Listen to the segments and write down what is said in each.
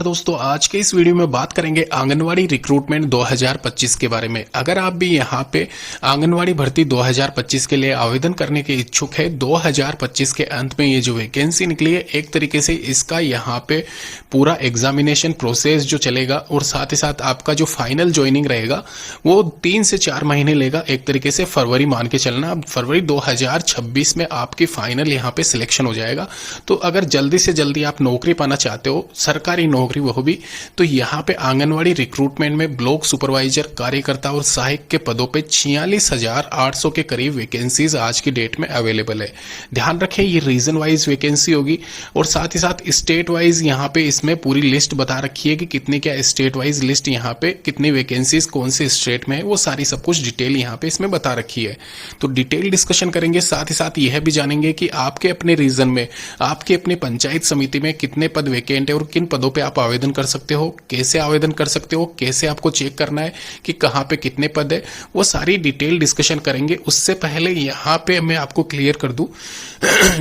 दोस्तों, आज के इस वीडियो में बात करेंगे आंगनवाड़ी रिक्रूटमेंट 2025 के बारे में। अगर आप भी यहाँ पे आंगनवाड़ी भर्ती 2025 के लिए आवेदन करने के इच्छुक है, 2025 के अंत में ये जो वैकेंसी निकली है, एक तरीके से इसका यहाँ पे पूरा एग्जामिनेशन प्रोसेस जो चलेगा और साथ ही साथ आपका जो फाइनल ज्वाइनिंग रहेगा वो 3 से 4 महीने लेगा। एक तरीके से फरवरी मान के चलना, अब फरवरी 2026 में आपकी फाइनल यहाँ पे सिलेक्शन हो जाएगा। तो अगर जल्दी से जल्दी आप नौकरी पाना चाहते हो, सरकारी नौकरी वो भी, तो यहाँ पे आंगनवाड़ी रिक्रूटमेंट में ब्लॉक सुपरवाइजर, कार्यकर्ता और सहायक के पदों पे 46,800 के करीब वैकेंसीज आज की डेट में अवेलेबल है। ध्यान रखें, ये रीजन वाइज वैकेंसी होगी और साथ ही साथ स्टेट वाइज यहाँ पे इसमें पूरी लिस्ट बता रखी है कि कितने क्या स्टेट वाइज लिस्ट यहाँ पे कितनी वैकेंसीज कौन से स्टेट में है, वो सारी सब कुछ डिटेल यहाँ पे इसमें बता रखी है। तो डिटेल डिस्कशन करेंगे, साथ ही साथ यह भी जानेंगे कि आपके अपने रीजन में, आपके अपने पंचायत समिति में कितने पद वैकेंट है और किन पदों पे आप आवेदन कर सकते हो, कैसे आवेदन कर सकते हो, कैसे आपको चेक करना है कि कहां पे कितने पद है, वो सारी डिटेल डिस्कशन करेंगे। उससे पहले यहां पे मैं आपको क्लियर कर दूं,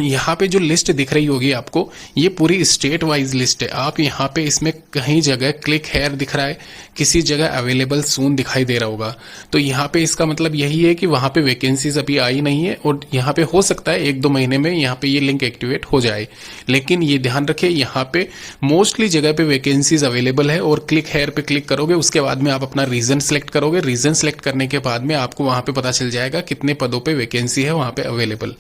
यहां पे जो लिस्ट दिख रही होगी आपको, ये पूरी स्टेट वाइज लिस्ट है। आप यहां पे इसमें कहीं जगह क्लिक हेयर दिख रहा है, किसी जगह अवेलेबल सून दिखाई दे रहा होगा, तो यहां पे इसका मतलब यही है कि वहां पे वैकेंसीज अभी आई नहीं है और यहां पे हो सकता है 1-2 महीने में यहां पे ये लिंक एक्टिवेट हो जाए। लेकिन ये ध्यान रखें, यहां पे मोस्टली जगह पे वैकेंसीज अवेलेबल है और क्लिक हेयर पे क्लिक करोगे, उसके बाद में आप अपना रीजन सेलेक्ट करोगे। रीजन सेलेक्ट करने के बाद में आपको वहां पे पता चल जाएगा कितने पदों पे वैकेंसी है वहां पे अवेलेबल।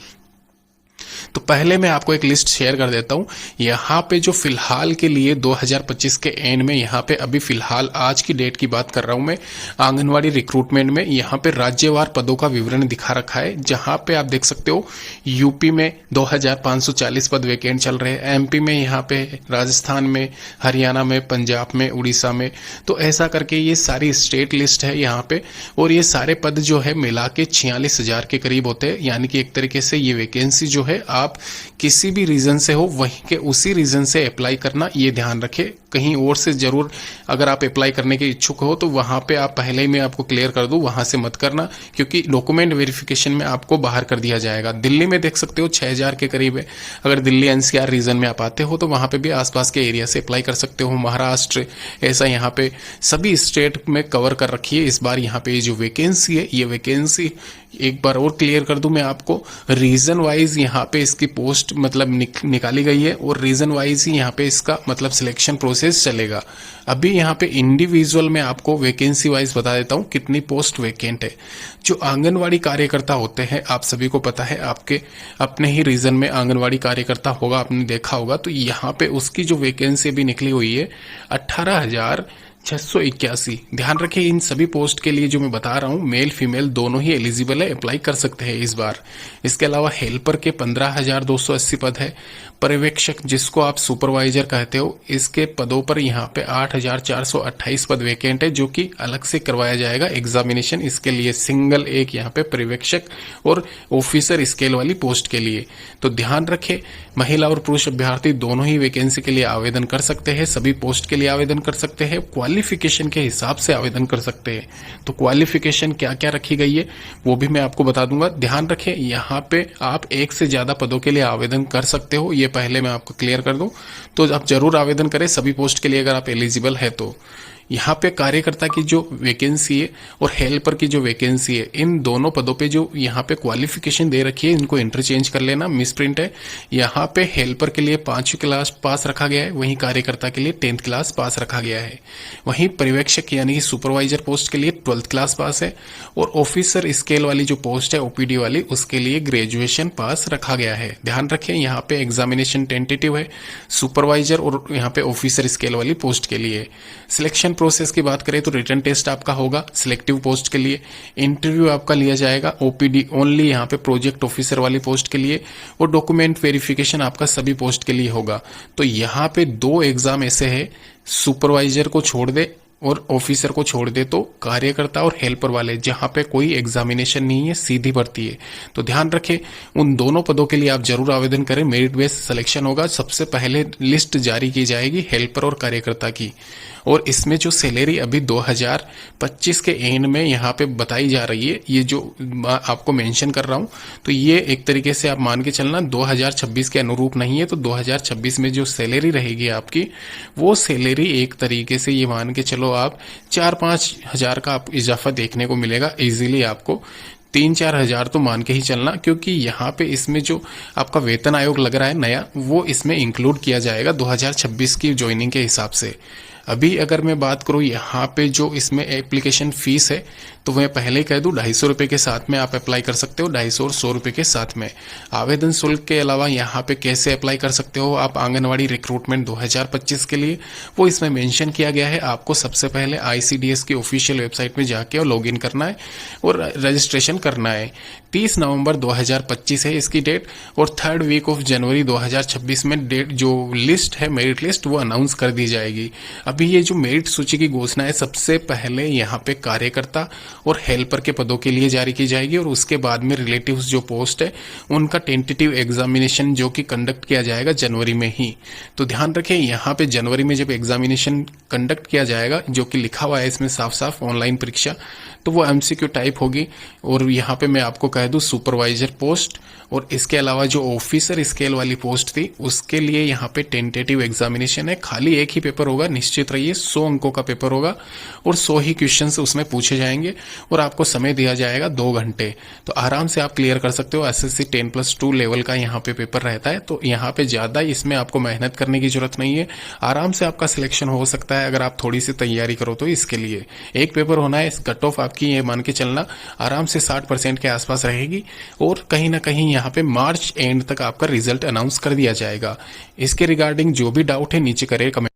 तो पहले मैं आपको एक लिस्ट शेयर कर देता हूं। यहां पे जो फिलहाल के लिए 2025 के एंड में, यहां पे अभी फिलहाल आज की डेट की बात कर रहा हूं मैं, आंगनवाड़ी रिक्रूटमेंट में यहां पे राज्यवार पदों का विवरण दिखा रखा है। जहां पे आप देख सकते हो यूपी में 2540 पद वैकेंट चल रहे हैं, एमपी में, यहाँ पे राजस्थान में, हरियाणा में, पंजाब में, उड़ीसा में। तो ऐसा करके ये सारी स्टेट लिस्ट है यहाँ पे, और ये सारे पद जो है मिला के 46,000 के करीब होते हैं। यानी कि एक तरीके से ये वैकेंसी जो है, आप किसी भी रीजन से हो वहीं के उसी रीजन से अप्लाई करना, ये ध्यान रखें। कहीं और से जरूर अगर आप अप्लाई करने के इच्छुक हो तो वहां पे आप पहले ही मैं आपको क्लियर कर दूं, वहां से मत करना, क्योंकि डॉक्यूमेंट वेरिफिकेशन में आपको बाहर कर दिया जाएगा। दिल्ली में देख सकते हो 6,000 के करीब है। अगर दिल्ली एनसीआर रीजन में आप आते हो तो वहां पे भी आसपास के एरिया से अप्लाई कर सकते हो। महाराष्ट्र, ऐसा यहाँ पे सभी स्टेट में कवर कर रखी है। इस बार यहाँ पे जो वैकेंसी है, ये वैकेंसी एक बार और क्लियर कर दूं मैं आपको, रीजन वाइज यहाँ पे इसकी पोस्ट मतलब निकाली गई है और रीजन वाइज ही यहाँ पे इसका मतलब सिलेक्शन प्रोसेस चलेगा। अभी यहाँ पे इंडिविजुअल में आपको वैकेंसी वाइज बता देता हूँ कितनी पोस्ट वैकेंट है। जो आंगनवाड़ी कार्यकर्ता होते हैं, आप सभी को पता है, आपके अपने ही रीजन में आंगनवाड़ी कार्यकर्ता होगा, आपने देखा होगा, तो यहाँ पे उसकी जो वैकेंसी भी निकली हुई है 18,681। ध्यान रखें, इन सभी पोस्ट के लिए जो मैं बता रहा हूं, मेल फीमेल दोनों ही एलिजिबल है, अप्लाई कर सकते हैं इस बार। इसके अलावा हेल्पर के 15,280 पद है। पर्यवेक्षक, जिसको आप सुपरवाइजर कहते हो, इसके पदों पर यहाँ पे 8,428 पद वैकेंट है, जो कि अलग से करवाया जाएगा एग्जामिनेशन। इसके लिए सिंगल एक यहाँ पे पर्यवेक्षक और ऑफिसर स्केल वाली पोस्ट के लिए। तो ध्यान रखें, महिला और पुरुष अभ्यर्थी दोनों ही वैकेंसी के लिए आवेदन कर सकते हैं, सभी पोस्ट के लिए आवेदन कर सकते हैं, क्वालिफिकेशन के हिसाब से आवेदन कर सकते हैं। तो क्वालिफिकेशन क्या क्या रखी गई है वो भी मैं आपको बता दूंगा। ध्यान रखें, यहाँ पे आप एक से ज्यादा पदों के लिए आवेदन कर सकते हो, ये पहले मैं आपको क्लियर कर दूं। तो आप जरूर आवेदन करें सभी पोस्ट के लिए अगर आप एलिजिबल है तो। यहाँ पे कार्यकर्ता की जो वैकेंसी है और हेल्पर की जो वैकेंसी है, इन दोनों पदों पे जो यहाँ पे क्वालिफिकेशन दे रखी है, इनको इंटरचेंज कर लेना, मिस प्रिंट है। यहाँ पे हेल्पर के लिए 5वीं क्लास पास रखा गया है, वहीं कार्यकर्ता के लिए 10th क्लास पास रखा गया है। वहीं पर्यवेक्षक यानी कि सुपरवाइजर पोस्ट के लिए 12th क्लास पास है, और ऑफिसर स्केल वाली जो पोस्ट है ओपीडी वाली, उसके लिए ग्रेजुएशन पास रखा गया है। ध्यान रखें, यहाँ पे एग्जामिनेशन टेंटेटिव है सुपरवाइजर और यहाँ पे ऑफिसर स्केल वाली पोस्ट के लिए। सिलेक्शन प्रोसेस की बात करें तो रिटन टेस्ट आपका होगा सिलेक्टिव पोस्ट के लिए, इंटरव्यू आपका लिया जाएगा ओपीडी ओनली यहाँ पे प्रोजेक्ट ऑफिसर वाली पोस्ट के लिए, और डॉक्यूमेंट वेरिफिकेशन आपका सभी पोस्ट के लिए होगा। तो यहाँ पे 2 एग्जाम ऐसे है, सुपरवाइजर को छोड़ दे, और ऑफिसर को छोड़ दे तो कार्यकर्ता और हेल्पर वाले, जहां पे कोई एग्जामिनेशन नहीं है, सीधी भर्ती है। तो ध्यान रखें, उन दोनों पदों के लिए आप जरूर आवेदन करें। मेरिट बेस्ड सिलेक्शन होगा। सबसे पहले लिस्ट जारी की जाएगी हेल्पर और कार्यकर्ता की, और इसमें जो सैलरी अभी 2025 के एंड में यहाँ पे बताई जा रही है, ये जो आपको मेंशन कर रहा हूँ, तो ये एक तरीके से आप मान के चलना 2026 के अनुरूप नहीं है। तो 2026 में जो सैलरी रहेगी आपकी, वो सैलरी एक तरीके से ये मान के चलो आप 4-5 हजार का आप इजाफा देखने को मिलेगा इजीली आपको। 3-4 हजार तो मान के ही चलना, क्योंकि यहाँ पे इसमें जो आपका वेतन आयोग लग रहा है नया, वो इसमें इंक्लूड किया जाएगा 2026 की ज्वाइनिंग के हिसाब से। अभी अगर मैं बात करूँ यहाँ पे जो इसमें एप्लीकेशन फीस है, तो मैं पहले कह दूं 250 रुपये के साथ में आप अप्लाई कर सकते हो, 250 और 100 रुपये के साथ में। आवेदन शुल्क के अलावा यहाँ पे कैसे अप्लाई कर सकते हो आप आंगनवाड़ी रिक्रूटमेंट 2025 के लिए, वो इसमें मेंशन किया गया है। आपको सबसे पहले ICDS की ऑफिशियल वेबसाइट में जाके और लॉगिन करना है और रजिस्ट्रेशन करना है। 30 नवंबर 2025 है इसकी डेट, और 3rd वीक ऑफ जनवरी 2026 में डेट जो लिस्ट है मेरिट लिस्ट, वो अनाउंस कर दी जाएगी। अभी ये जो मेरिट सूची की घोषणा है, सबसे पहले यहाँ पे कार्यकर्ता और हेल्पर के पदों के लिए जारी की जाएगी, और उसके बाद में रिलेटिव्स जो पोस्ट है उनका टेंटेटिव एग्जामिनेशन जो कि कंडक्ट किया जाएगा जनवरी में ही। तो ध्यान रखें, यहाँ पे जनवरी में जब एग्जामिनेशन कंडक्ट किया जाएगा, जो कि लिखा हुआ है इसमें साफ साफ ऑनलाइन परीक्षा, तो वो MCQ टाइप होगी। और यहाँ पे मैं आपको कह दूं सुपरवाइजर पोस्ट, और इसके अलावा जो ऑफिसर स्केल वाली पोस्ट थी उसके लिए यहाँ पे टेंटेटिव एग्जामिनेशन है। खाली एक ही पेपर होगा, निश्चित रहिए 100 अंकों का पेपर होगा, और 100 ही क्वेश्चंस उसमें पूछे जाएंगे, और आपको समय दिया जाएगा 2 घंटे। तो आराम से आप क्लियर कर सकते हो। SSC 10+2 लेवल का यहाँ पे पेपर रहता है, तो यहाँ पे ज्यादा इसमें आपको मेहनत करने की जरूरत नहीं है। आराम से आपका सिलेक्शन हो सकता है अगर आप थोड़ी सी तैयारी करो तो। इसके लिए एक पेपर होना है, कट ऑफ आपकी ये मान के चलना आराम से 60% के आसपास रहेगी, और कहीं ना कहीं यहाँ पे मार्च एंड तक आपका रिजल्ट अनाउंस कर दिया जाएगा। इसके रिगार्डिंग जो भी डाउट है नीचे करें कमेंट।